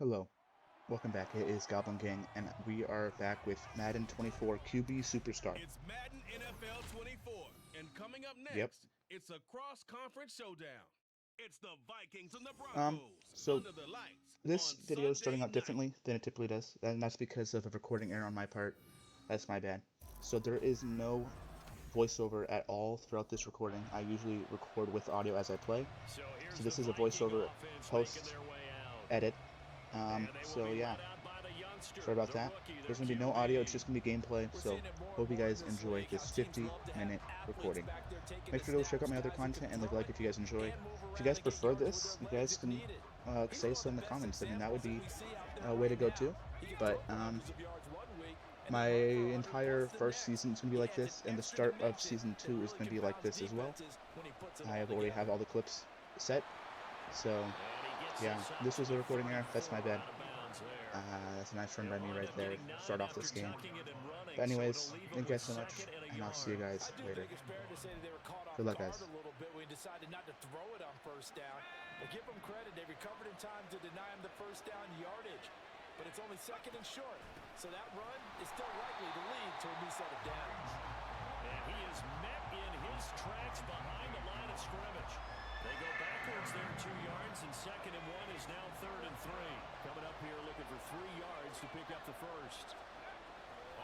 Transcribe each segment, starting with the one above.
Hello, welcome back. It is Goblin Gang, and we are back with Madden 24 QB Superstar. It's Madden NFL 24, and coming up Yep. next, it's a cross-conference showdown. It's the Vikings and the Um, Broncos so under the lights this on video is starting Sunday out night. differently than it typically does, and that's because of a recording error on my part. That's my bad. So there is no voiceover at all throughout this recording. I usually record with audio as I play. So So here's the this is a Viking voiceover offense making post their way out. edit. And they will So be yeah, led out by the youngster, sorry about the that. rookie, their There's gonna be no audio, it's QB. just gonna be gameplay. We're So seeing it more and hope you more in guys this enjoy league, how this teams love to have 50-minute athletes recording. back there taking Make the sure to check out snaps, my other guys who can content and leave a throw like it if you guys enjoy. and move If you around guys and get prefer yards with this, their you legs guys if can needed. He's say one of so the in the best comments. I mean, that would examples that be we see out there a way to right go now. too. He can throw But for hundreds of yards one week and then my run for 100 entire plus the first next. season is gonna be He like adds an this, and the extra start of dimension season that 2 is really gonna be like confounds this as well. defenses when he puts it I all have already have together. all the clips set. So And he gets yeah, this up this to was a the recording error. That's 34 my bad. out of bounds there. That's a nice run He'll by me wind right up there. getting 9 Start off after this game. tucking it and running, But so anyways, it'll leave him thank you with guys so much, 2nd and a and I'll see you yard. guys I do later. think it's fair to say that they were caught off Good luck, guard guys. a little bit when he decided not to throw it on first down. But give them credit, they recovered in time to deny him the first down yardage. But it's only 2nd and short, so that run is still likely to lead to a new set of downs. And he is met in his tracks behind the line of scrimmage. They go backwards there 2 yards, and 2nd and 1 is now 3rd and 3. Coming up here looking for 3 yards to pick up the first.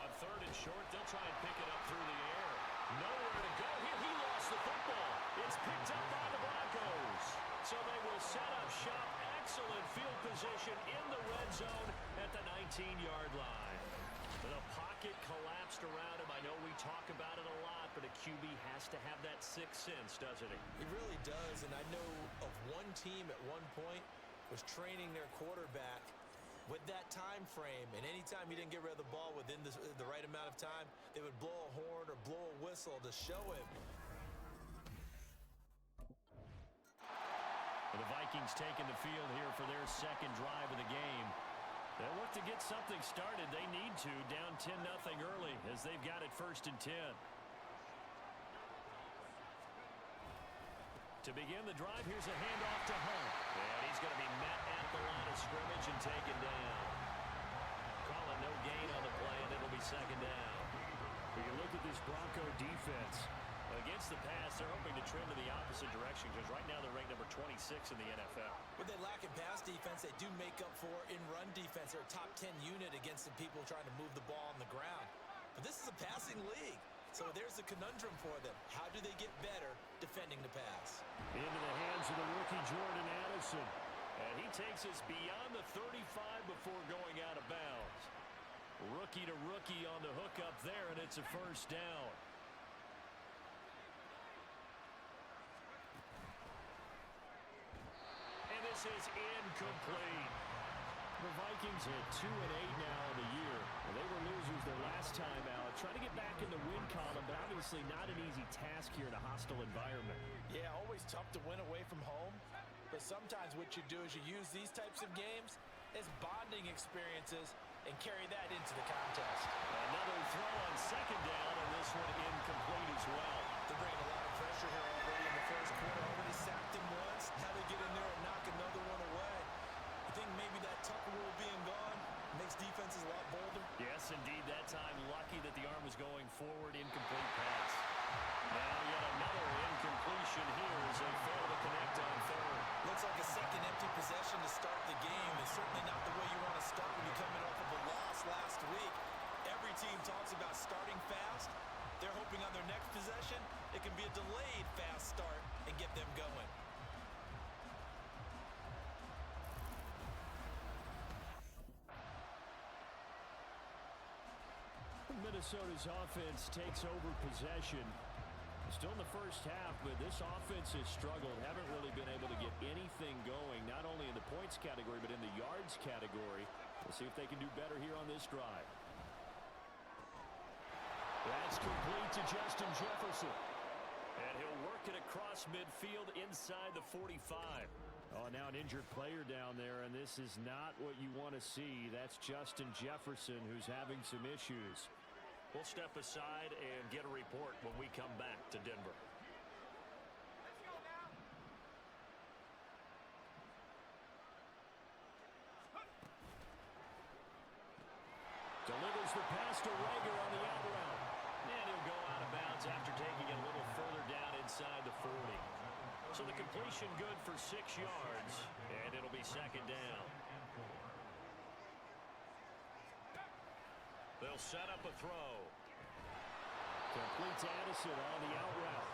On 3rd and short, they'll try and pick it up through the air. Nowhere to go here. He lost the football. It's picked up by the Broncos. So they will set up shop. Excellent field position in the red zone at the 19-yard line. The pocket collapsed around him. I know we talk about it a lot, but a QB has to have that sixth sense, doesn't he? He really does, and I know of one team at one point was training their quarterback with that time frame, and anytime he didn't get rid of the ball within the right amount of time, they would blow a horn or blow a whistle to show him. The Vikings taking the field here for their second drive of the game. They'll look to get something started. They need to, down 10-0 early as they've got it 1st and 10. To begin the drive, here's a handoff to Hunt. And he's going to be met at the line of scrimmage and taken down. Calling no gain on the play, and it'll be 2nd down. When you look at this Bronco defense, against the pass, they're hoping to trend in the opposite direction because right now they're ranked number 26 in the NFL. What they lack in pass defense, they do make up for in run defense. They're a top 10 unit against the people trying to move the ball on the ground. But this is a passing league. So there's a conundrum for them. How do they get better defending the pass? Into the hands of the rookie Jordan Addison. And he takes us beyond the 35 before going out of bounds. Rookie to rookie on the hook up there, and it's a 1st down. And this is incomplete. The Vikings at 2-8 now in the year. Well, they were losers their last time out. Trying to get back in the win column, but obviously not an easy task here in a hostile environment. Yeah, always tough to win away from home. But sometimes what you do is you use these types of games as bonding experiences and carry that into the contest. Another throw on 2nd down, and this one incomplete as well. They're bringing a lot of pressure here already in the first quarter. Already sacked him once. Now they get in there and knock another one away. I think maybe that Tucker rule being gone makes defenses a lot bolder. Yes, indeed. That time, lucky that the arm was going forward. Incomplete pass. Now yet another incompletion here as they fail to connect on 3rd. Looks like a second empty possession to start the game. It's certainly not the way you want to start when you're coming off of a loss last week. Every team talks about starting fast. They're hoping on their next possession, it can be a delayed fast start and get them going. Minnesota's offense takes over possession. Still in the first half, but this offense has struggled. Haven't really been able to get anything going, not only in the points category, but in the yards category. We'll see if they can do better here on this drive. That's complete to Justin Jefferson. And he'll work it across midfield inside the 45. Oh, now an injured player down there, and this is not what you want to see. That's Justin Jefferson who's having some issues. We'll step aside and get a report when we come back to Denver. Here's the pass to Rager on the out route. And he'll go out of bounds after taking it a little further down inside the 40. So the completion good for 6 yards, and it'll be second down. They'll set up a throw. Complete to Addison on the out route.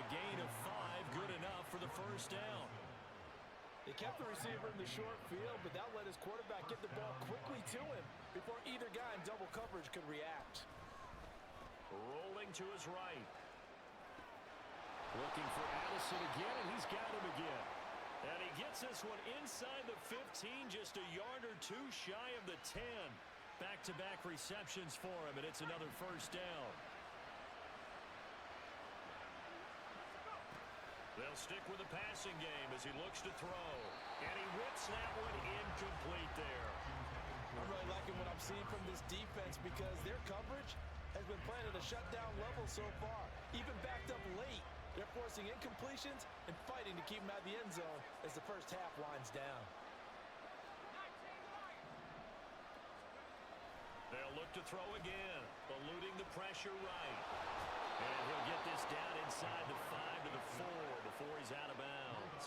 A gain of 5, good enough for the first down. They kept the receiver in the short field, but that let his quarterback get the ball quickly to him before either guy in double coverage could react. Rolling to his right. Looking for Addison again, and he's got him again. And he gets this one inside the 15, just a yard or two shy of the 10. Back-to-back receptions for him, and it's another first down. They'll stick with the passing game as he looks to throw. And he whips that one incomplete there. I'm really liking what I'm seeing from this defense because their coverage has been playing at a shutdown level so far. Even backed up late, they're forcing incompletions and fighting to keep them out of the end zone as the first half winds down. They'll look to throw again, eluding the pressure right. And he'll get this down inside the 5 to the 4 before he's out of bounds.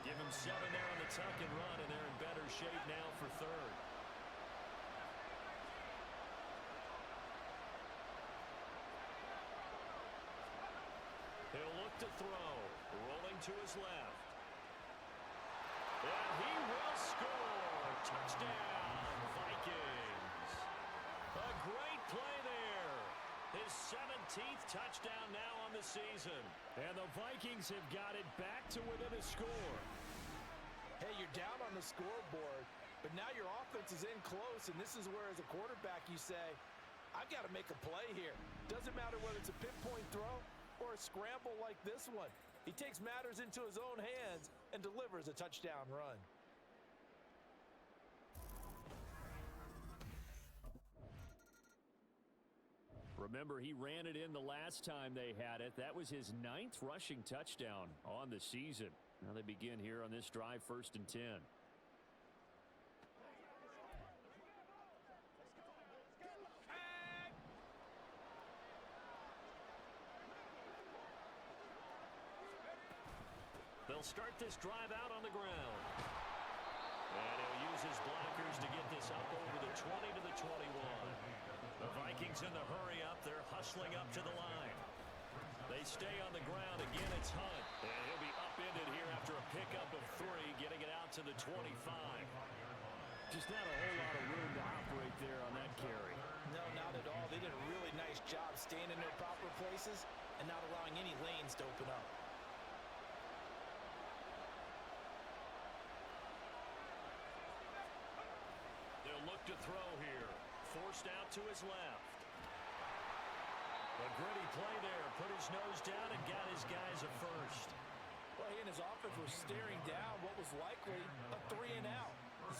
Give him 7 there on the tuck and run, and they're in better shape now for third. He'll look to throw, rolling to his left. And he will score. Touchdown, Vikings. A great play there. His 17th touchdown now on the season. And the Vikings have got it back to within a score. Hey, you're down on the scoreboard, but now your offense is in close, and this is where, as a quarterback, you say, I've got to make a play here. Doesn't matter whether it's a pinpoint throw or a scramble like this one. He takes matters into his own hands and delivers a touchdown run. Remember, he ran it in the last time they had it. That was his 9th rushing touchdown on the season. Now they begin here on this drive, 1st and 10. They'll start this drive out on the ground. And he'll use his blockers to get this up over the 20 to the 21. The Vikings in the hurry up. They're hustling up to the line. They stay on the ground. Again, it's Hunt. And he'll be upended here after a pickup of 3, getting it out to the 25. Just not a whole lot of room to operate there on that carry. No, not at all. They did a really nice job staying in their proper places and not allowing any lanes to open up. They'll look to throw here. Forced out to his left. A gritty play there. Put his nose down and got his guys a first. Well, he and his offense were staring down what was likely a 3 and out.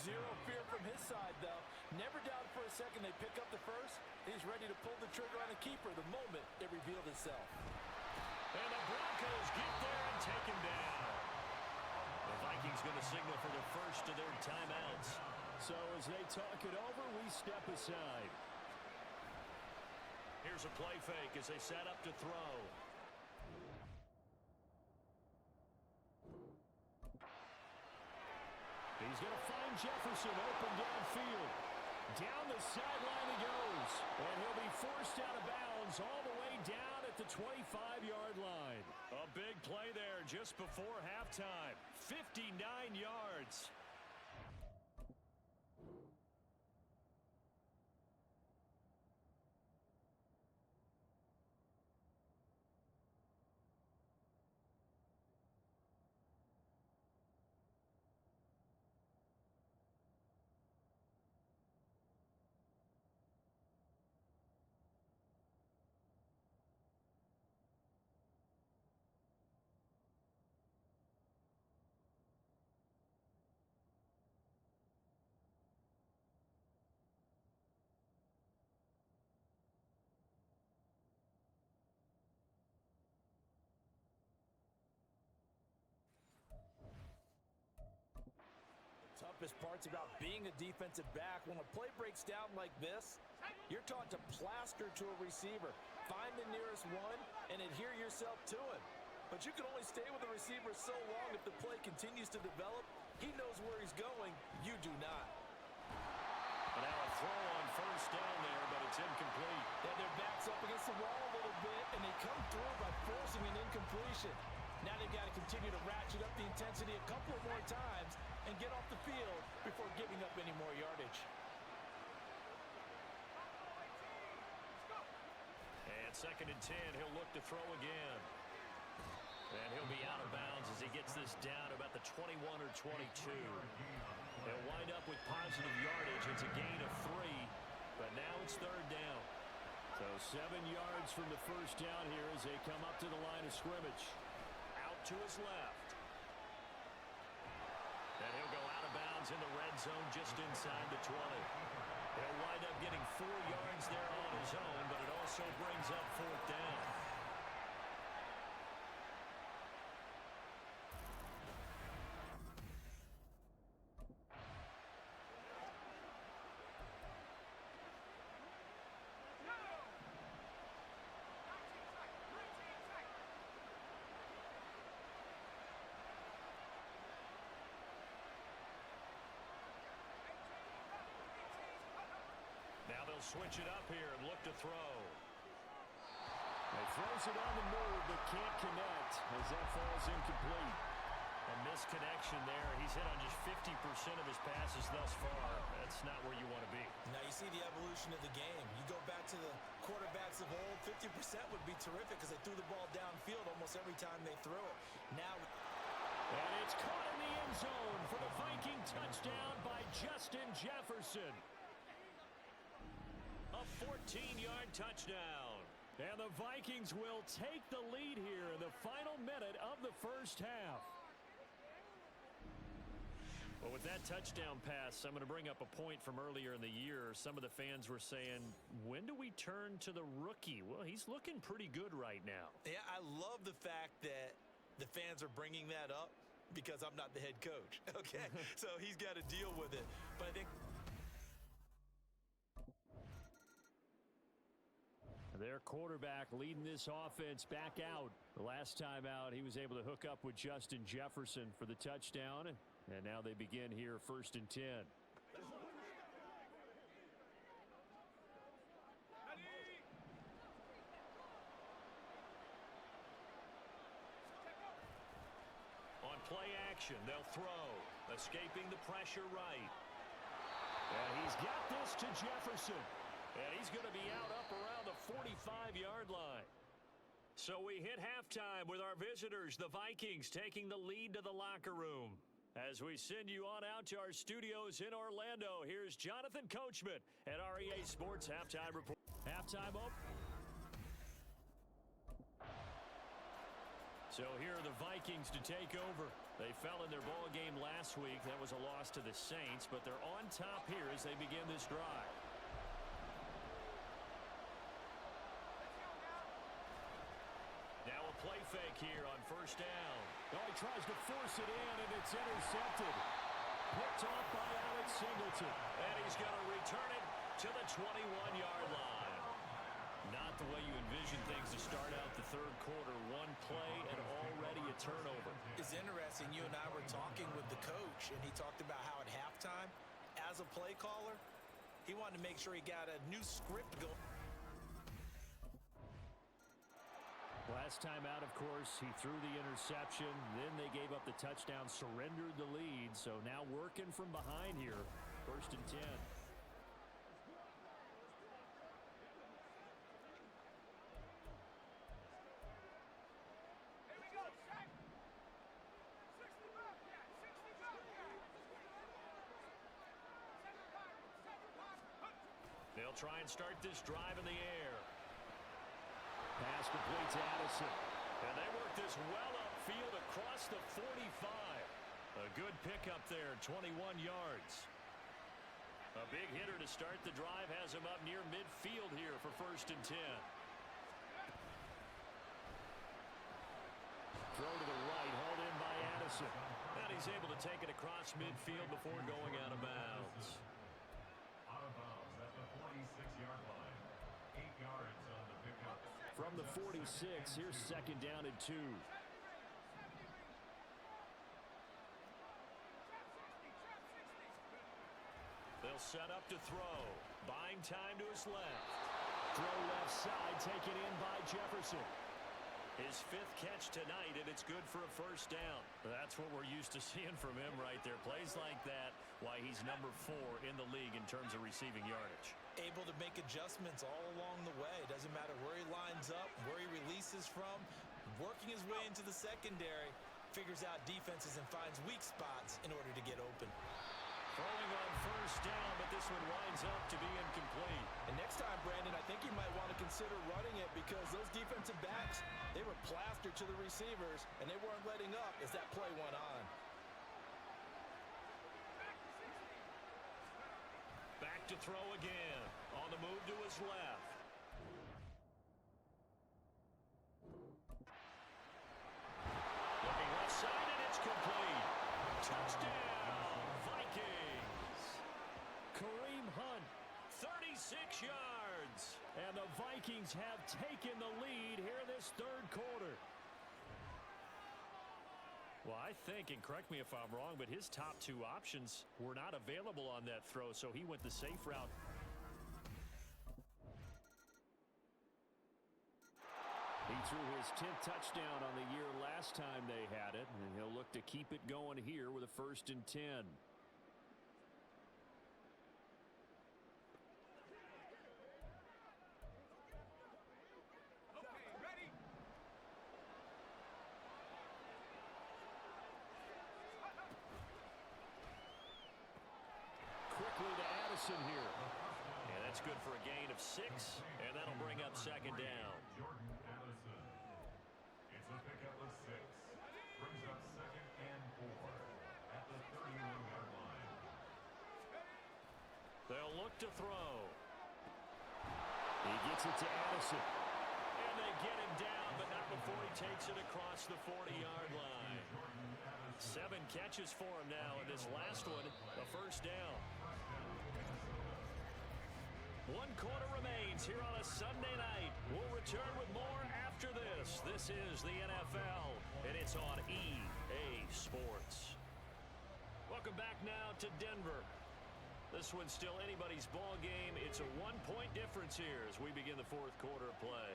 Zero fear from his side, though. Never doubted for a second they pick up the first. He's ready to pull the trigger on a keeper the moment it revealed itself. And the Broncos get there and take him down. The Vikings going to signal for the first of their timeouts. So as they talk it over, we step aside. Here's a play fake as they set up to throw. He's going to find Jefferson open downfield. Down the sideline he goes. And he'll be forced out of bounds all the way down at the 25-yard line. A big play there just before halftime. 59 yards. toughest parts about being a defensive back. When a play breaks down like this, you're taught to plaster to a receiver, find the nearest one, and adhere yourself to him. But you can only stay with the receiver so long if the play continues to develop. He knows where he's going. You do not. Now a throw on first down there, but it's incomplete. Yeah, their back's up against the wall a little bit, and they come through by forcing an incompletion. Now they've got to continue to ratchet up the intensity a couple more times and get off the field before giving up any more yardage. And 2nd and 10, he'll look to throw again. And he'll be out of bounds as he gets this down about the 21 or 22. He'll wind up with positive yardage. It's a gain of 3, but now it's 3rd down. So 7 yards from the first down here as they come up to the line of scrimmage. Out to his left. And he'll go out of bounds in the red zone just inside the 20. He'll wind up getting 4 yards there on his own, but it also brings up 4th down. Now they'll switch it up here and look to throw. He throws it on the move, but can't connect as that falls incomplete. A misconnection there. He's hit on just 50% of his passes thus far. That's not where you want to be. Now you see the evolution of the game. You go back to the quarterbacks of old, 50% would be terrific because they threw the ball downfield almost every time they threw it. Now... And it's caught in the end zone for the Viking touchdown by Justin Jefferson. A 14-yard touchdown. And the Vikings will take the lead here in the final minute of the first half. Well, with that touchdown pass, I'm going to bring up a point from earlier in the year. Some of the fans were saying, when do we turn to the rookie? Well, he's looking pretty good right now. Yeah, I love the fact that the fans are bringing that up because I'm not the head coach, okay? So he's got to deal with it. But I think... Their quarterback leading this offense back out. The last time out, he was able to hook up with Justin Jefferson for the touchdown. And now they begin here 1st and 10. On play action, they'll throw. Escaping the pressure right. And he's got this to Jefferson. And he's going to be out up around the 45-yard line. So we hit halftime with our visitors, the Vikings, taking the lead to the locker room. As we send you on out to our studios in Orlando, here's Jonathan Coachman at REA Sports Halftime Report. Halftime up. So here are the Vikings to take over. They fell in their ball game last week. That was a loss to the Saints, but they're on top here as they begin this drive. Now a play fake here on first down. Oh, he tries to force it in, and it's intercepted. Picked off by Alex Singleton. And he's going to return it to the 21-yard line. Not the way you envision things to start out the third quarter. One play and already a turnover. It's interesting. You and I were talking with the coach, and he talked about how at halftime, as a play caller, he wanted to make sure he got a new script going. Last time out, of course, he threw the interception. Then they gave up the touchdown, surrendered the lead. So now working from behind here. 1st and 10. They'll try and start this drive in the air. Pass complete to Addison. And they work this well upfield across the 45. A good pickup there, 21 yards. A big hitter to start the drive has him up near midfield here for 1st and 10. Throw to the right, hauled in by Addison. And he's able to take it across midfield before going out of bounds. Out of bounds at the 46-yard line. 8 yards on the pickup. From the 46, here's second down and 2. They'll set up to throw. Buying time to his left. Throw left side, taken in by Jefferson. His 5th catch tonight, and it's good for a first down. That's what we're used to seeing from him right there. Plays like that, why he's number 4 in the league in terms of receiving yardage. Able to make adjustments all along the way. Doesn't matter where he lines up, where he releases from. Working his way into the secondary. Figures out defenses and finds weak spots in order to get open. Throwing on first down, but this one winds up to be incomplete. And next time, Brandon, I think you might want to consider running it because those defensive backs, they were plastered to the receivers, and they weren't letting up as that play went on. Back to throw again. On the move to his left. Looking left side, and it's complete. Touchdown, Vikings. Kareem Hunt, 36 yards. And the Vikings have taken the lead here this third quarter. Well, I think, and correct me if I'm wrong, but his top 2 options were not available on that throw, so he went the safe route. He threw his 10th touchdown on the year last time they had it, and he'll look to keep it going here with a 1st and 10. Quickly to Addison here. And that's good for a gain of 6, and that'll bring up second down. Jordan Addison. It's a pickup of 6. Brings up 2nd and 4 at the 31-yard line. They'll look to throw. He gets it to Addison. And they get him down, but not before he takes it across the 40-yard line. 7 catches for him now, and this last one, a first down. 1 quarter remains here on a Sunday night. We'll return with more after this. This is the NFL, and it's on EA Sports. Welcome back now to Denver. This one's still anybody's ball game. It's a 1-point difference here as we begin the 4th quarter of play.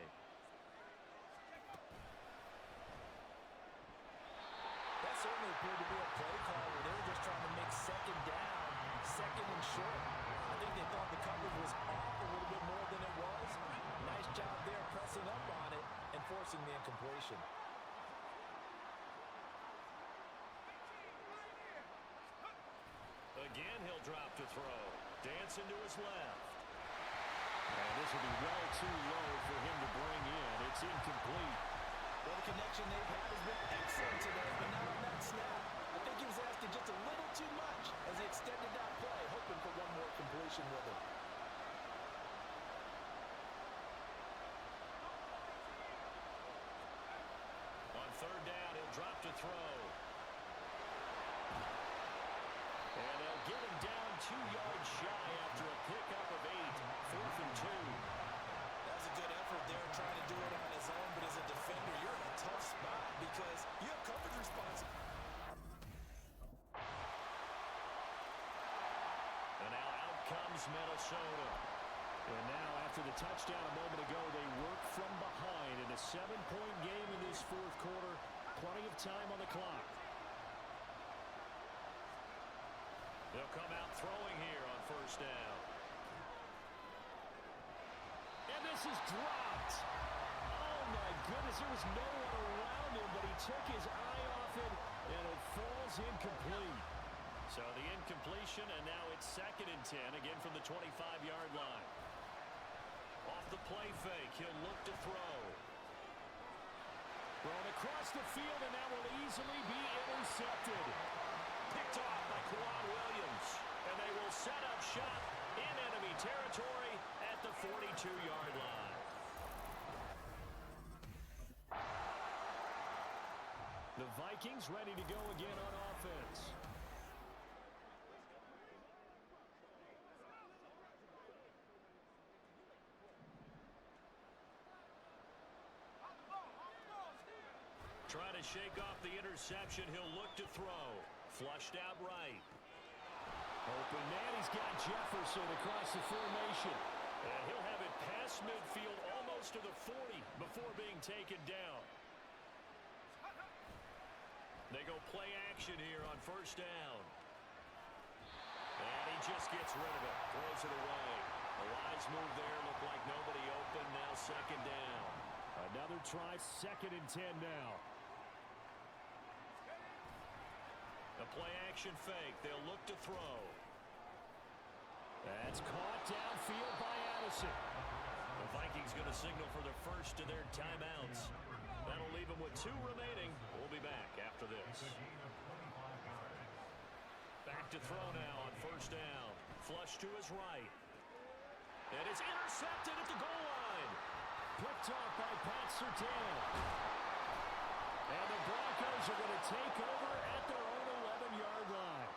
That certainly appeared to be a play call where they were just trying to make second down, 2nd and short. I think they thought the coverage was off a little bit more than it was. Nice job there pressing up on it and forcing the incompletion. Again, he'll drop to throw. Dancing to his left. And this will be well too low for him to bring in. It's incomplete. Well, the connection they've had has been excellent today, but not on that snap. I think he was asking just a little too much as he extended that play, hoping for one more completion with it. On 3rd down, he'll drop to throw. And they'll get him down 2 yards shy after a pickup of 8. 4th and 2. That was a good effort there trying to do it on his own, but as a defender, you're in a tough spot because you have coverage responsibility. And now out comes Minnesota. And now after the touchdown a moment ago, they work from behind in a 7-point game in this 4th quarter. Plenty of time on the clock. They'll come out throwing here on 1st down. And this is dropped. Oh, my goodness. There was no one around him, but he took his eye off it, and it falls incomplete. So the incompletion, and now it's 2nd and 10, again from the 25-yard line. Off the play fake, he'll look to throw. Thrown across the field, and that will easily be intercepted. Picked off by Kwan Williams. And they will set up shop in enemy territory at the 42-yard line. The Vikings ready to go again on offense. offense. Trying to shake off the interception. He'll look to throw. Flushed out right. Open man. He's got Jefferson across the formation. And he'll have it past midfield almost to the 40 before being taken down. They go play action here on first down. And he just gets rid of it. Throws it away. The wise move there. Looked like nobody open. Now second down. Another try. 2nd and 10 now. The play action fake. They'll look to throw. That's caught downfield by Addison. The Vikings going to signal for the first of their timeouts. That'll leave them with 2 remaining. We'll be back after this. Back to throw now on first down. Flush to his right. And it's intercepted at the goal line. Picked off by Pat Surtain. And the Broncos are going to take over at their own 11-yard line.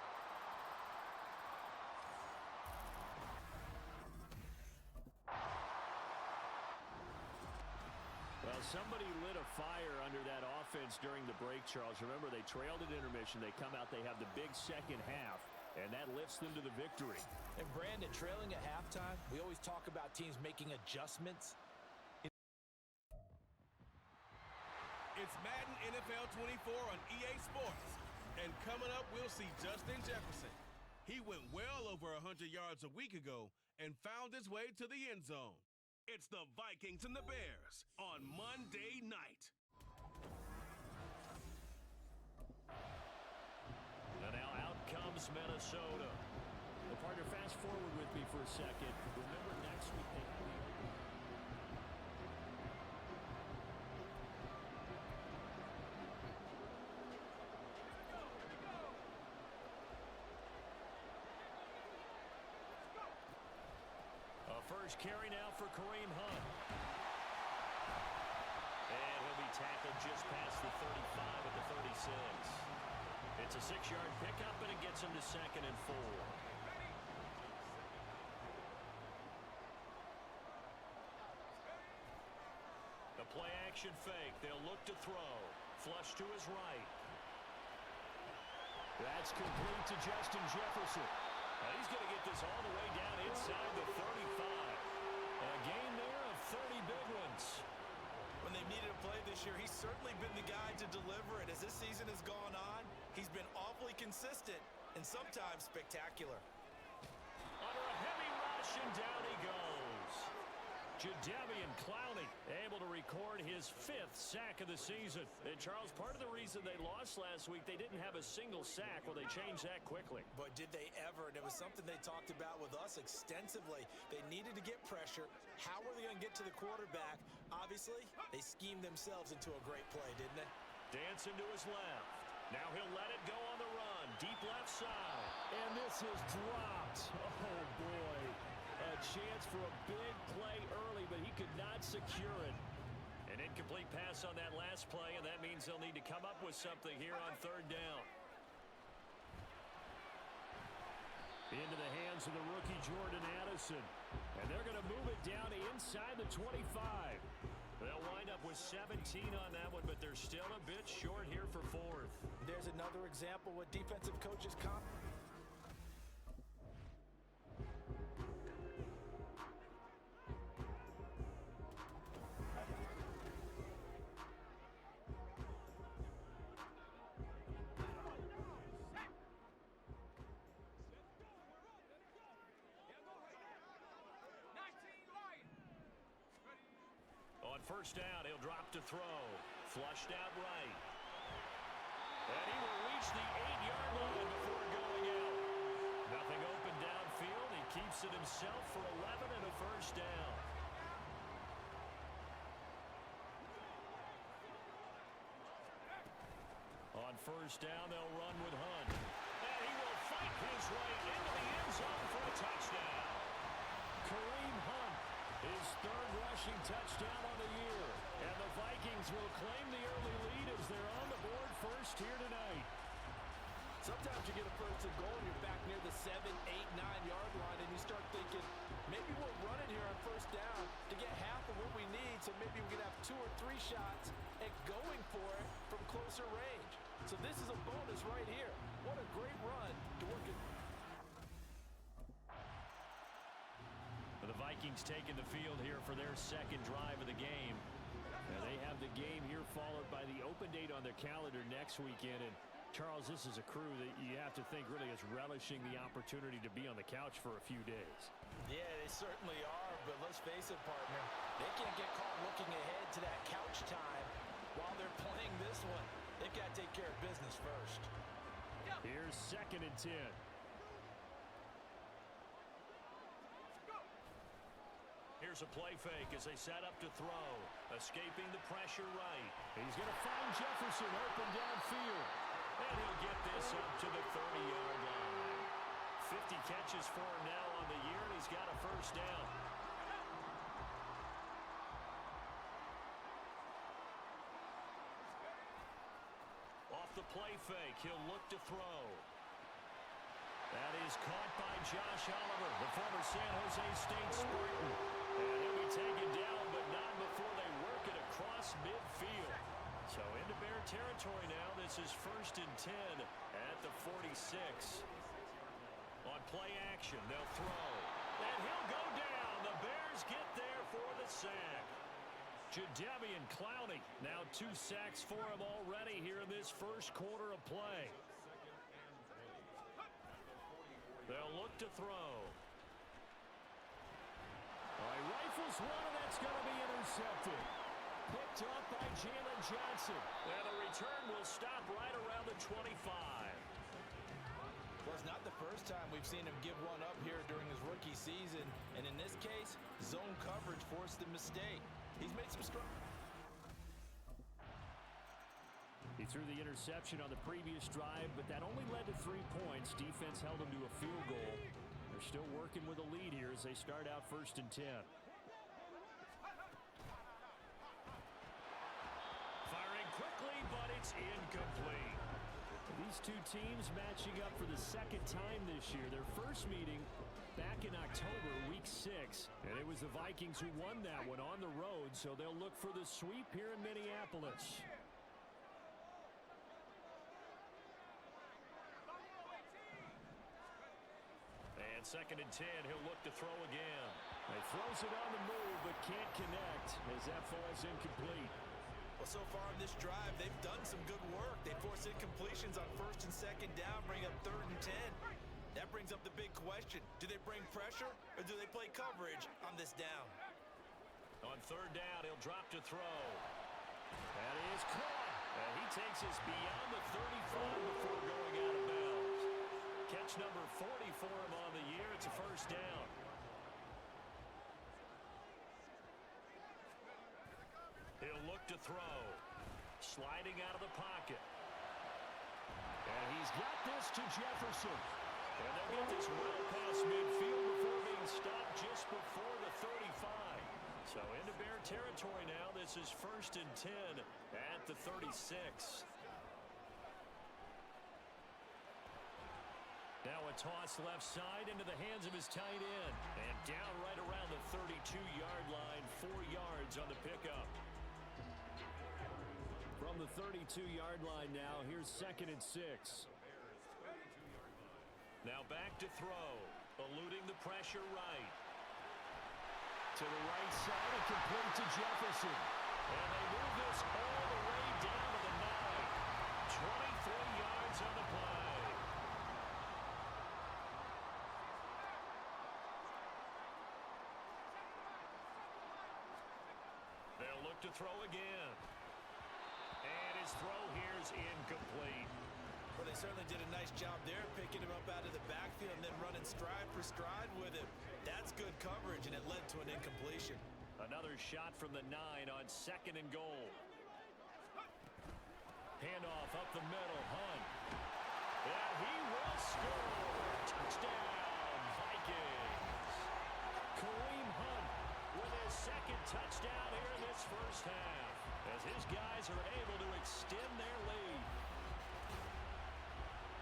Well, somebody lit a fire under that offense during the break, Charles. Remember, they trailed at intermission. They come out, they have the big second half, and that lifts them to the victory. And Brandon, trailing at halftime, we always talk about teams making adjustments. It's Madden NFL 24 on EA Sports. And coming up, we'll see Justin Jefferson. He went well over 100 yards a week ago and found his way to the end zone. It's the Vikings and the Bears on Monday night. And now out comes Minnesota. Well, partner, fast forward with me for a second. Remember next week they have the first carry now for Kareem Hunt. And he'll be tackled just past the 35 at the 36. It's a 6-yard pickup, and it gets him to 2nd and 4. The play action fake. They'll look to throw. Flush to his right. That's complete to Justin Jefferson. He's going to get this all the way down inside the 35. A gain there of 30 big ones. When they've needed a play this year, he's certainly been the guy to deliver it. As this season has gone on, he's been awfully consistent and sometimes spectacular. Under a heavy rush, and down he goes. Jadeveon Clowney able to record his 5th sack of the season. And Charles, part of the reason they lost last week, they didn't have a single sack. Well, they changed that quickly. But did they ever? And it was something they talked about with us extensively. They needed to get pressure. How were they going to get to the quarterback? Obviously, they schemed themselves into a great play, didn't they? Dancing to his left. Now he'll let it go on the run. Deep left side. And this is dropped. Oh, boy. A chance for a big play early, but he could not secure it. An incomplete pass on that last play, and that means they'll need to come up with something here on 3rd down. Into the hands of the rookie Jordan Addison. And they're going to move it down inside the 25. They'll wind up with 17 on that one, but they're still a bit short here for 4th. There's another example what defensive coaches First down, he'll drop to throw. Flushed out right. And he will reach the 8-yard line before going out. Nothing open downfield. He keeps it himself for 11 and a first down. On first down, they'll run with Hunt. And he will fight his way into the end zone for a touchdown. Kareem Hunt, his 3rd rushing touchdown on the year. And the Vikings will claim the early lead as they're on the board first here tonight. Sometimes you get a first and goal and you're back near the 7, 8, 9-yard line, and you start thinking, maybe we'll run it here on first down to get half of what we need, so maybe we can have 2 or 3 shots at going for it from closer range. So this is a bonus right here. What a great run to work it. The Vikings taking the field here for their second drive of the game. And they have the game here followed by the open date on their calendar next weekend. And Charles, this is a crew that you have to think really is relishing the opportunity to be on the couch for a few days. Yeah, they certainly are, but let's face it, partner. They can't get caught looking ahead to that couch time while they're playing this one. They've got to take care of business first. Here's 2nd and 10. Here's a play fake as they set up to throw. Escaping the pressure right. He's going to find Jefferson open downfield. And he'll get this up to the 30-yard line. 50 catches for him now on the year, and he's got a first down. Off the play fake, he'll look to throw. That is caught by Josh Oliver, the former San Jose State Spartan. And he'll be taken down, but not before they work it across midfield. So into Bear territory now. This is 1st and 10 at the 46. On play action, they'll throw. And he'll go down. The Bears get there for the sack. Jadeveon Clowney, now 2 sacks for him already here in this first quarter of play. They'll look to throw. He rifles one, and that's going to be intercepted. Picked up by Jalen Johnson. And the return will stop right around the 25. Well, it's not the first time we've seen him give one up here during his rookie season. And in this case, zone coverage forced the mistake. He's made some strong. He threw the interception on the previous drive, but that only led to 3 points. Defense held him to a field goal. They're still working with a lead here as they start out 1st and 10. Firing quickly, but it's incomplete. These two teams matching up for the second time this year. Their first meeting back in October, week 6. And it was the Vikings who won that one on the road, so they'll look for the sweep here in Minneapolis. And 2nd and 10, he'll look to throw again. He throws it on the move, but can't connect as that falls incomplete. Well, so far in this drive, they've done some good work. They force incompletions on 1st and 2nd down, bring up 3rd and 10. That brings up the big question. Do they bring pressure, or do they play coverage on this down? On 3rd down, he'll drop to throw. That is caught. And he takes us beyond the 35 before going out of bounds. Catch number 40 for him on the year. It's a first down. He'll look to throw. Sliding out of the pocket. And he's got this to Jefferson. And they'll get this well past midfield before being stopped just before the 35. So into Bear territory now. This is 1st and 10 at the 36. Now a toss left side into the hands of his tight end. And down right around the 32-yard line. 4 yards on the pickup. From the 32-yard line now, here's 2nd and 6. Now back to throw. Eluding the pressure right. To the right side and complete to Jefferson. And they move this all the way down to the 9. 23 yards on the play. They'll look to throw again. And his throw here is incomplete. Well, they certainly did a nice job there, picking him up out of the backfield and then running stride for stride with him. That's good coverage, and it led to an incompletion. Another shot from the 9 on 2nd and goal. Handoff up the middle, Hunt. And he will score. Touchdown, Vikings. Kareem Hunt with his 2nd touchdown here in this first half, as his guys are able to extend their lead.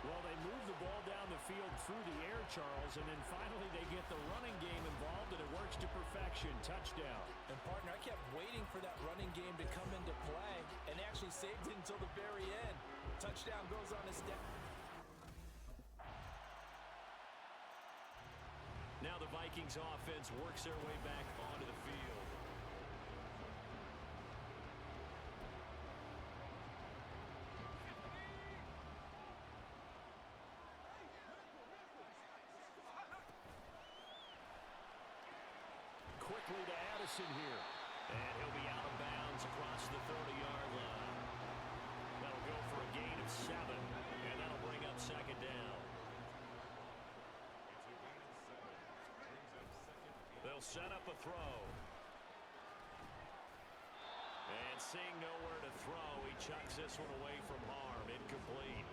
Well, they move the ball down the field through the air, Charles, and then finally they get the running game involved, and it works to perfection. Touchdown. And, partner, I kept waiting for that running game to come into play, and they actually saved it until the very end. Touchdown goes on his step. Now the Vikings offense works their way back onto the field. Quickly to Addison here. And he'll be out of bounds across the 30-yard line. That'll go for a gain of 7, and that'll bring up second down. They'll set up a throw. And seeing nowhere to throw, he chucks this one away from harm. Incomplete.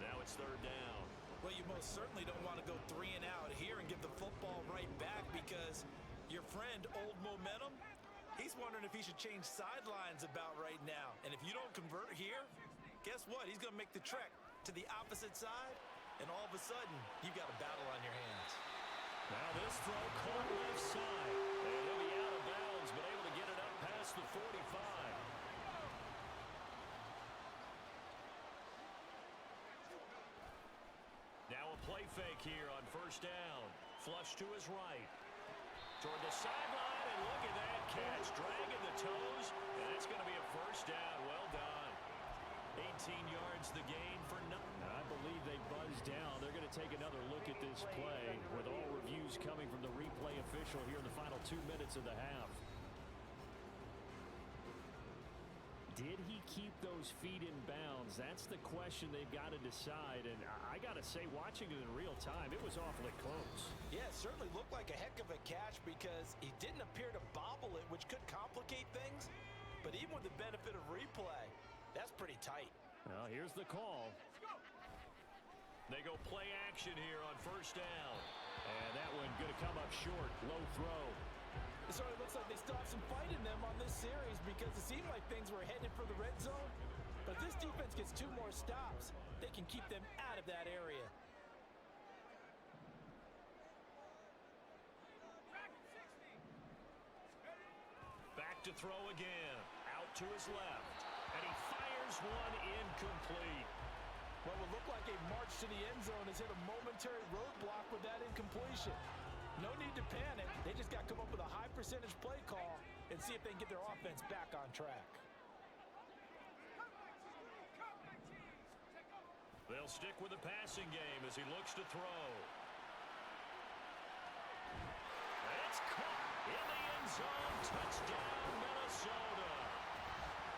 Now it's third down. Well, you most certainly don't want to go 3 and out here and give the football right back, because your friend, Old Momentum, he's wondering if he should change sidelines about right now. And if you don't convert here, guess what? He's going to make the trek to the opposite side, and all of a sudden, you've got a battle on your hands. Now this throw caught left side. And he'll be out of bounds, but able to get it up past the 45. Now a play fake here on first down. Flush to his right. Toward the sideline, and look at that catch. Dragging the toes, and that's going to be a first down. Well done. 18 yards the gain for nothing. I believe they buzzed down. They're going to take another look at this play, with all reviews coming from the replay official here in the final 2 minutes of the half. Did he keep those feet in bounds? That's the question they've got to decide. And I got to say, watching it in real time, it was awfully close. Yeah, it certainly looked like a heck of a catch, because he didn't appear to bobble it, which could complicate things. But even with the benefit of replay, that's pretty tight. Well, here's the call. They go play action here on first down. And that one going to come up short. Low throw. It certainly looks like they still have some fight in them on this series, because it seemed like things were headed for the red zone. But if this defense gets 2 more stops, they can keep them out of that area. Back to throw again. Out to his left. And he fires one incomplete. What would look like a march to the end zone has hit a momentary roadblock with that incompletion. No need to panic. They just got to come up with a high percentage play call and see if they can get their offense back on track. They'll stick with the passing game as he looks to throw. It's caught in the end zone. Touchdown, Minnesota.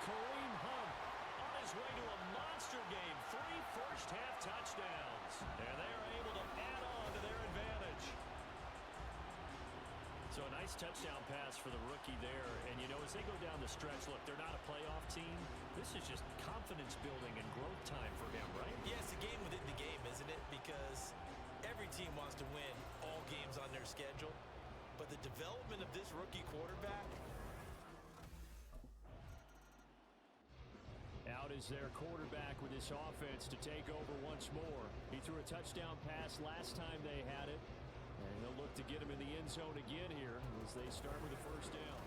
Kareem Hunt on his way to a monster game. 3 first-half touchdowns. And they are able to add on to their advantage. So a nice touchdown pass for the rookie there. And, you know, as they go down the stretch, look, they're not a playoff team. This is just confidence building and growth time for him, right? Yeah, it's a game within the game, isn't it? Because every team wants to win all games on their schedule. But the development of this rookie quarterback. Out is their quarterback with this offense to take over once more. He threw a touchdown pass last time they had it. And they'll look to get him in the end zone again here as they start with the first down.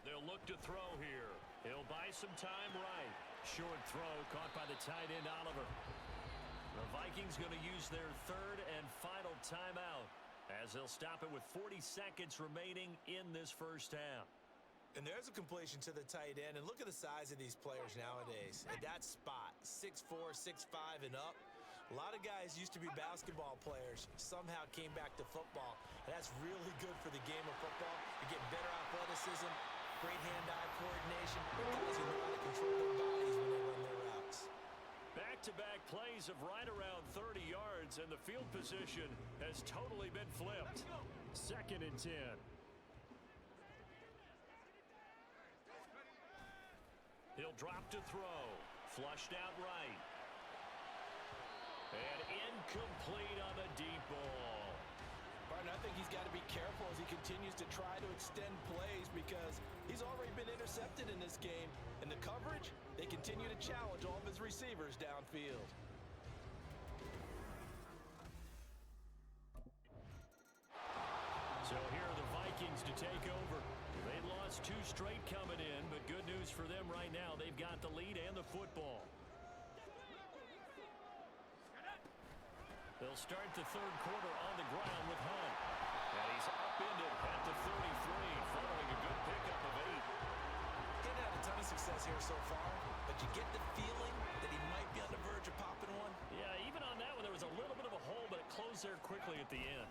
They'll look to throw here. He'll buy some time right. Short throw caught by the tight end, Oliver. The Vikings going to use their third and final timeout as they'll stop it with 40 seconds remaining in this first half. And there's a completion to the tight end. And look at the size of these players nowadays. At that spot, 6'4", 6'5", and up. A lot of guys used to be basketball players, somehow came back to football. And that's really good for the game of football. You get better athleticism, great hand-eye coordination. Guys who know how to control their bodies when they run their routes. Back-to-back plays of right around 30 yards, and the field position has totally been flipped. 2nd and 10. He'll drop to throw. Flushed out right. And incomplete on the deep ball. partner. I think he's got to be careful as he continues to try to extend plays because he's already been intercepted in this game. And the coverage, they continue to challenge all of his receivers downfield. So here are the Vikings to take over. They lost 2 straight coming in, but good news for them right now. They've got the lead and the football. They'll start the third quarter on the ground with Hunt. And he's upended at the 33, following a good pickup of 8. Didn't have a ton of success here so far, but you get the feeling that he might be on the verge of popping one. Yeah, even on that one, there was a little bit of a hole, but it closed there quickly at the end.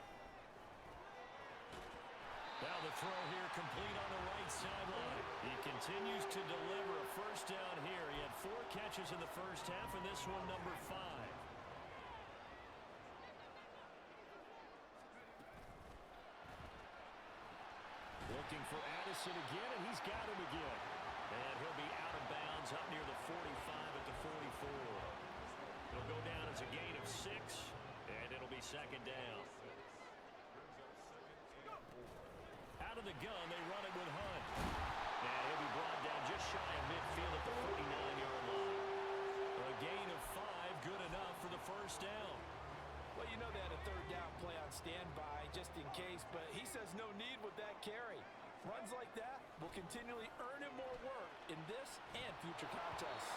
Now the throw here complete on the right sideline. He continues to deliver a first down here. He had 4 catches in the first half, and this one number 5. Looking for Addison again, and he's got him again. And he'll be out of bounds up near the 45 at the 44. It'll go down as a gain of 6, and it'll be second down. Out of the gun, they run it with Hunt. And he'll be brought down just shy of midfield at the 49-yard line. A gain of 5, good enough for the first down. Well, you know they had a third down play on standby just in case, but he says no need with that carry. Runs like that will continually earn him more work in this and future contests.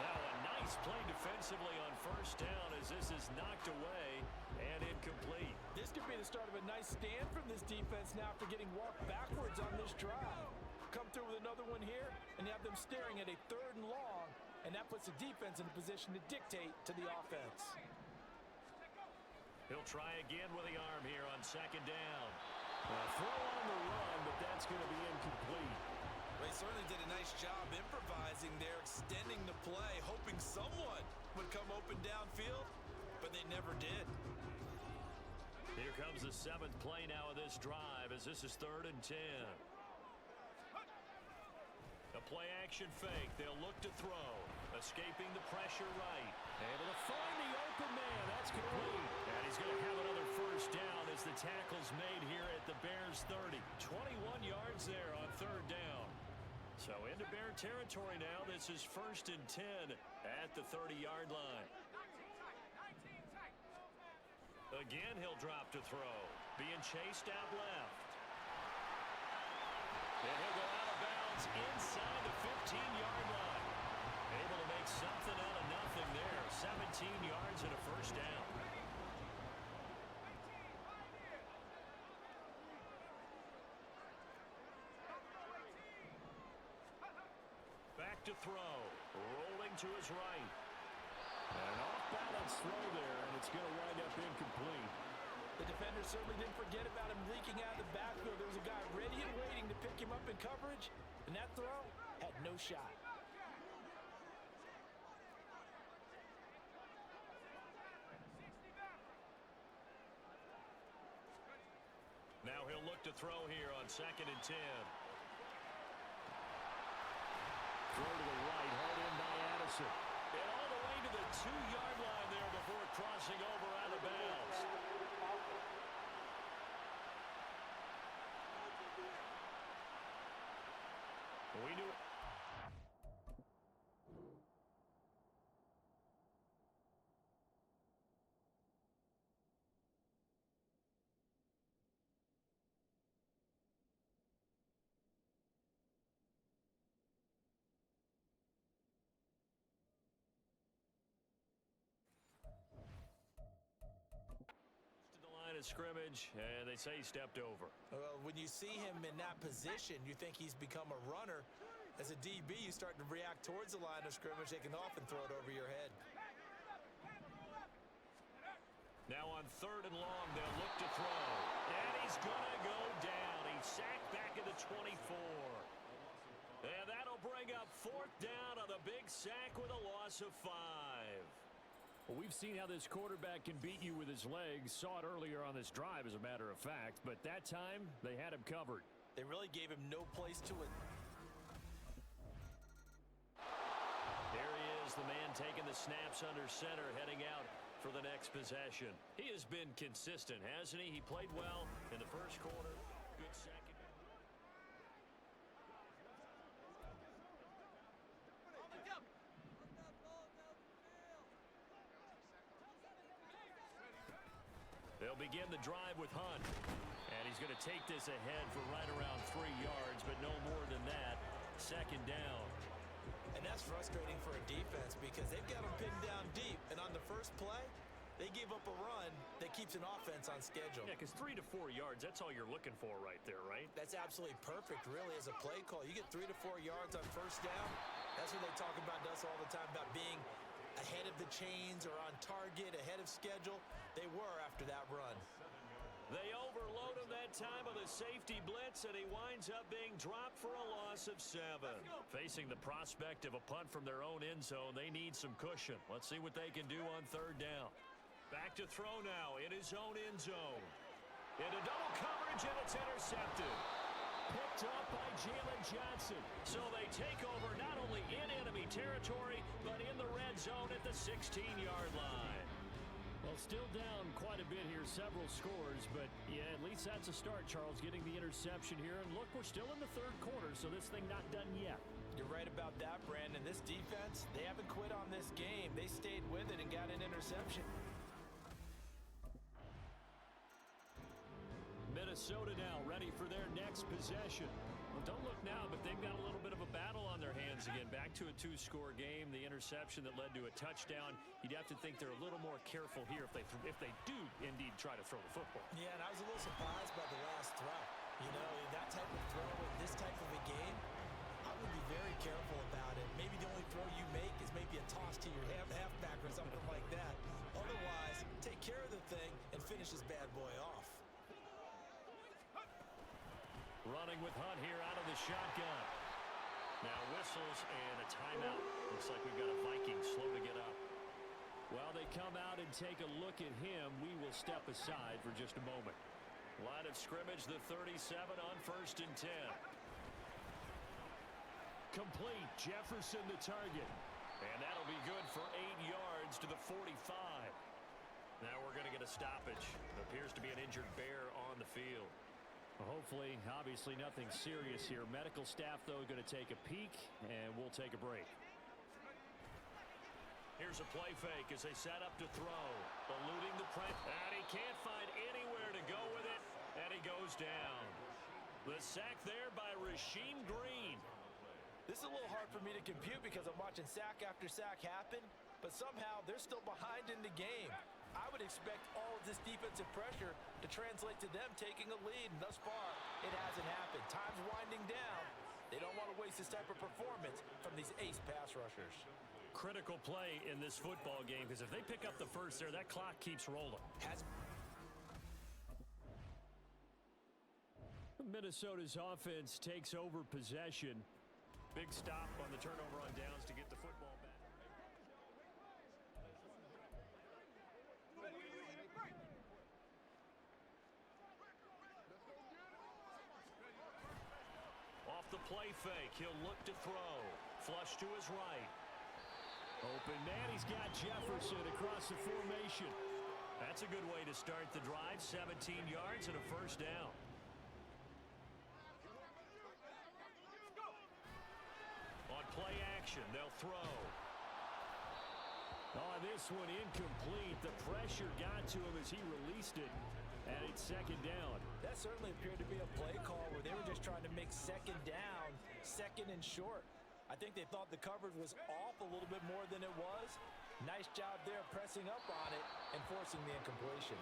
Now a nice play defensively on first down as this is knocked away and incomplete. This could be the start of a nice stand from this defense now after getting walked backwards on this drive. Come through with another one here, and you have them staring at a 3rd and long, and that puts the defense in a position to dictate to the offense. He'll try again with the arm here on second down. Throw on the run, but that's going to be incomplete. They certainly did a nice job improvising there, extending the play, hoping someone would come open downfield, but they never did. Here comes the 7th play now of this drive as this is 3rd and 10. A play-action fake. They'll look to throw. Escaping the pressure right. Able to find the open man. That's complete. And he's going to have another first down as the tackle's made here at the Bears 30. 21 yards there on 3rd down. So into Bear territory now. This is 1st and 10 at the 30-yard line. Again, he'll drop to throw. Being chased out left. And he'll go out of bounds inside the 15-yard line. Able to make something out of nothing there. 17 yards and a first down. Back to throw. Rolling to his right. An off-balance throw there, and it's going to wind up incomplete. The defender certainly didn't forget about him leaking out of the backfield. There was a guy ready and waiting to pick him up in coverage, and that throw had no shot. Now he'll look to throw here on 2nd and 10. Throw to the right, hauled in by Addison. And all the way to the 2-yard line there before crossing over out of bounds. We knew. Scrimmage, and they say he stepped over. Well, when you see him in that position, you think he's become a runner. As a DB, you start to react towards the line of scrimmage. They can often throw it over your head. Now on 3rd and long, they'll look to throw. And he's going to go down. He's sacked back at the 24. And that'll bring up 4th down on the big sack with a loss of 5. Well, we've seen how this quarterback can beat you with his legs. Saw it earlier on this drive, as a matter of fact. But that time, they had him covered. They really gave him no place to it. There he is, the man taking the snaps under center, heading out for the next possession. He has been consistent, hasn't he? He played well in the first quarter. Good second. They'll begin the drive with Hunt. And he's going to take this ahead for right around 3 yards, but no more than that. Second down. And that's frustrating for a defense because they've got them pinned down deep. And on the first play, they gave up a run that keeps an offense on schedule. Yeah, because 3 to 4 yards, that's all you're looking for right there, right? That's absolutely perfect, really, as a play call. You get 3 to 4 yards on first down. That's what they talk about us all the time, about being ahead of the chains or on target, ahead of schedule. They were after that run. They overload him that time with a safety blitz, and he winds up being dropped for a loss of 7. Facing the prospect of a punt from their own end zone, they need some cushion. Let's see what they can do on third down. Back to throw now in his own end zone. Into double coverage, and it's intercepted. Picked up by Jalen Johnson. So they take over not only in enemy territory, but in the red zone at the 16-yard line. Well, still down quite a bit here, several scores, but yeah, at least that's a start, Charles, getting the interception here. And look, we're still in the third quarter, so this thing not done yet. You're right about that, Brandon. This defense, they haven't quit on this game. They stayed with it and got an interception. Minnesota now ready for their next possession. Well, don't look now, but they've got a little bit of a battle on their hands again. Back to a 2-score game. The interception that led to a touchdown. You'd have to think they're a little more careful here if they do indeed try to throw the football. Yeah, and I was a little surprised by the last throw. You know, that type of throw in this type of a game, I would be very careful about it. Maybe the only throw you make is maybe a toss to your halfback or something like that. Otherwise, take care of the thing and finish this bad boy off. Running with Hunt here out of the shotgun. Now whistles and a timeout. Looks like we've got a Viking slow to get up. While they come out and take a look at him, we will step aside for just a moment. Line of scrimmage, the 37 on 1st and 10. Complete. Jefferson the target. And that'll be good for 8 yards to the 45. Now we're going to get a stoppage. It appears to be an injured bear on the field. Hopefully, obviously nothing serious here. Medical staff, though, going to take a peek, and we'll take a break. Here's a play fake as they set up to throw. Eluding the press. And he can't find anywhere to go with it, and he goes down. The sack there by Rasheem Green. This is a little hard for me to compute because I'm watching sack after sack happen, but somehow they're still behind in the game. I would expect all of this defensive pressure to translate to them taking a lead, and thus far, it hasn't happened. Time's winding down. They don't want to waste this type of performance from these ace pass rushers. Critical play in this football game, because if they pick up the first there, that clock keeps rolling. Minnesota's offense takes over possession. Big stop on the turnover on downs to get the football back. Off the play fake, he'll look to throw. Flush to his right. Open man, he's got Jefferson across the formation. That's a good way to start the drive. 17 yards and a first down. On play action, they'll throw. Oh, this one incomplete. The pressure got to him as he released it. And it's second down. That certainly appeared to be a play call where they were just trying to make second down, second and short. I think they thought the coverage was off a little bit more than it was. Nice job there pressing up on it and forcing the incompletion.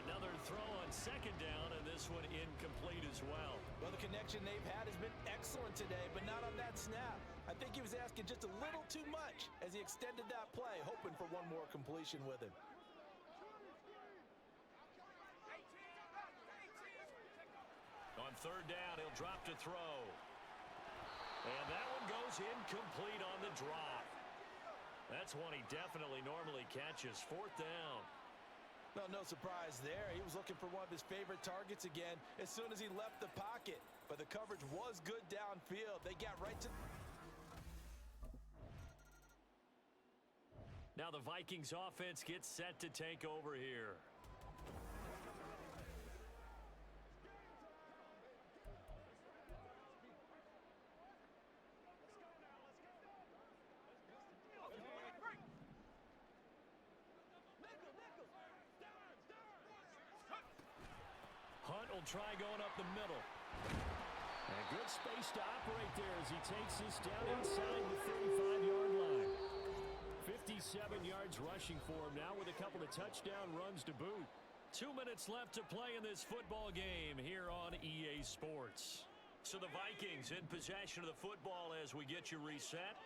Another throw on second down, and this one incomplete as well. Well, the connection they've had has been excellent today, but not on that snap. I think he was asking just a little too much as he extended that play, hoping for one more completion with him. On third down, he'll drop to throw. And that one goes incomplete on the drop. That's one he definitely normally catches. Fourth down. Well, no surprise there. He was looking for one of his favorite targets again as soon as he left the pocket. But the coverage was good downfield. They got right to... Now the Vikings offense gets set to take over here. Hunt will try going up the middle. And good space to operate there as he takes this down inside the 35-yard line. 57 yards rushing for him now with a couple of touchdown runs to boot. 2 minutes left to play in this football game here on EA Sports. So the Vikings in possession of the football as we get you reset.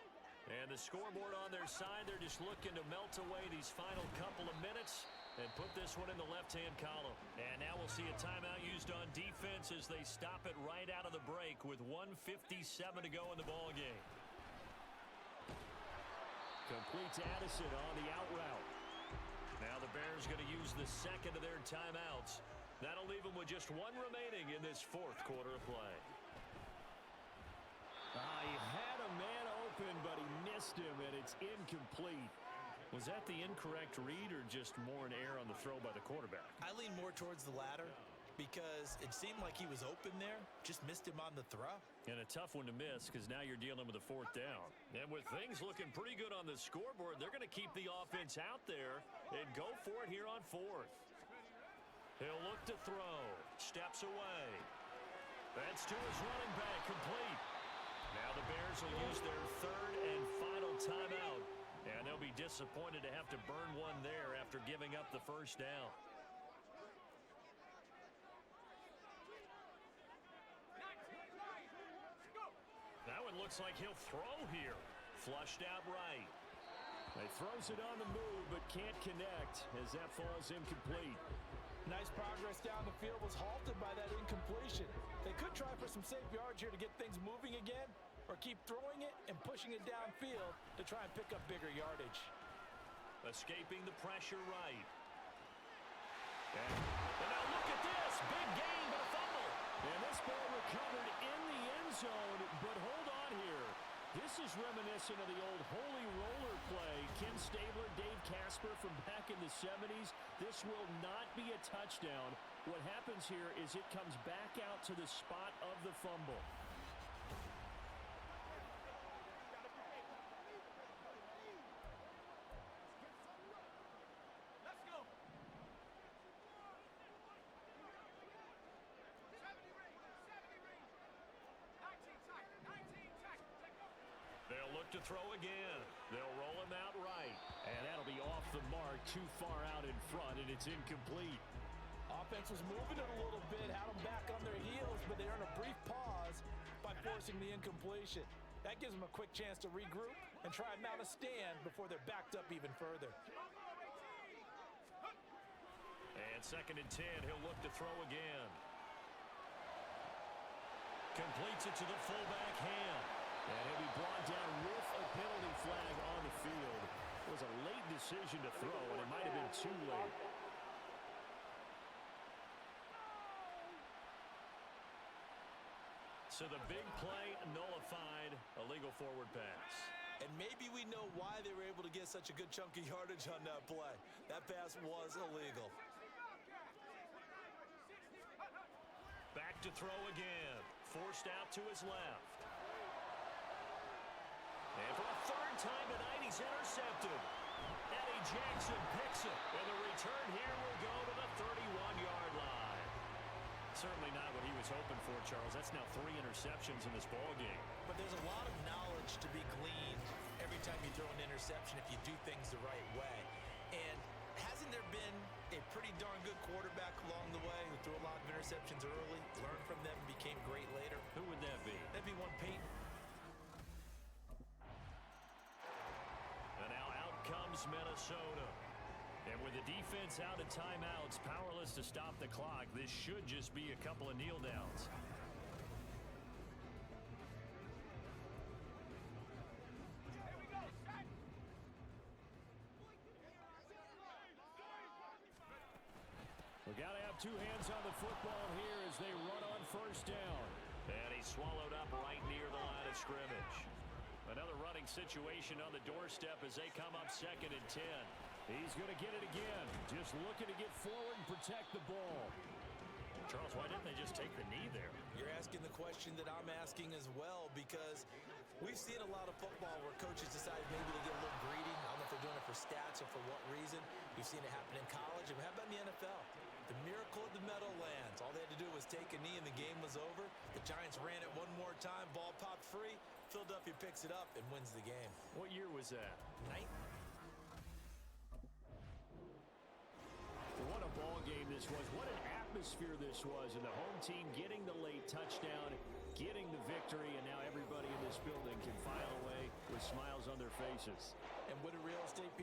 And the scoreboard on their side, they're just looking to melt away these final couple of minutes and put this one in the left-hand column. And now we'll see a timeout used on defense as they stop it right out of the break with 1:57 to go in the ball game. Complete to Addison on the out route. Now the Bears going to use the second of their timeouts. That'll leave them with just one remaining in this fourth quarter of play. He had a man open, but he missed him, and it's incomplete. Was that the incorrect read or just more an error on the throw by the quarterback? I lean more towards the latter because it seemed like he was open there, just missed him on the throw. And a tough one to miss because now you're dealing with a fourth down. And with things looking pretty good on the scoreboard, they're going to keep the offense out there and go for it here on fourth. He'll look to throw. Steps away. That's to his running back, complete. Now the Bears will use their third and final timeout. And they'll be disappointed to have to burn one there after giving up the first down. That one looks like he'll throw here. Flushed out right. He throws it on the move but can't connect as that falls incomplete. Nice progress down the field was halted by that incompletion. They could try for some safe yards here to get things moving again, or keep throwing it and pushing it downfield to try and pick up bigger yardage. Escaping the pressure right. And now look at this. Big gain, but a fumble. And this ball recovered in the end zone, but hold on here. This is reminiscent of the old holy roller play. Ken Stabler, Dave Casper from back in the 70s. This will not be a touchdown. What happens here is it comes back out to the spot of the fumble. They'll look to throw again. They'll roll him out right. And that'll be off the mark, too far out in front, and it's incomplete. Offense was moving it a little bit, had them back on their heels, but they earned a brief pause by forcing the incompletion. That gives them a quick chance to regroup and try and mount a stand before they're backed up even further. And 2nd and 10, he'll look to throw again. Completes it to the fullback hand. And he'll be brought down with a penalty flag on the field. It was a late decision to throw, and it might have been too late. So the big play nullified, a legal forward pass. And maybe we know why they were able to get such a good chunk of yardage on that play. That pass was illegal. Back to throw again. Forced out to his left. And for a third time tonight, he's intercepted. Eddie Jackson picks it. And the return here will go to the 31-yard line. Certainly not what he was hoping for, Charles. That's now 3 interceptions in this ball game. But there's a lot of knowledge to be gleaned every time you throw an interception if you do things the right way. And hasn't there been a pretty darn good quarterback along the way who threw a lot of interceptions early, learned from them, and became great later? Who would that be? That'd be one Peyton. And now out comes Minnesota. And with the defense out of timeouts, powerless to stop the clock, this should just be a couple of kneel downs. We got to have 2 hands on the football here as they run on first down. And he's swallowed up right near the line of scrimmage. Another running scoring situation on the doorstep as they come up 2nd and 10. He's going to get it again. Just looking to get forward and protect the ball. Charles, why didn't they just take the knee there? You're asking the question that I'm asking as well, because we've seen a lot of football where coaches decide maybe to get a little greedy. I don't know if they're doing it for stats or for what reason. We've seen it happen in college. And how about in the NFL? The miracle of the Meadowlands. All they had to do was take a knee and the game was over. The Giants ran it one more time. Ball popped free. Philadelphia picks it up and wins the game. What year was that? What a ball game this was. What an atmosphere this was. And the home team getting the late touchdown, getting the victory, and now everybody in this building can file away with smiles on their faces. And what do real estate people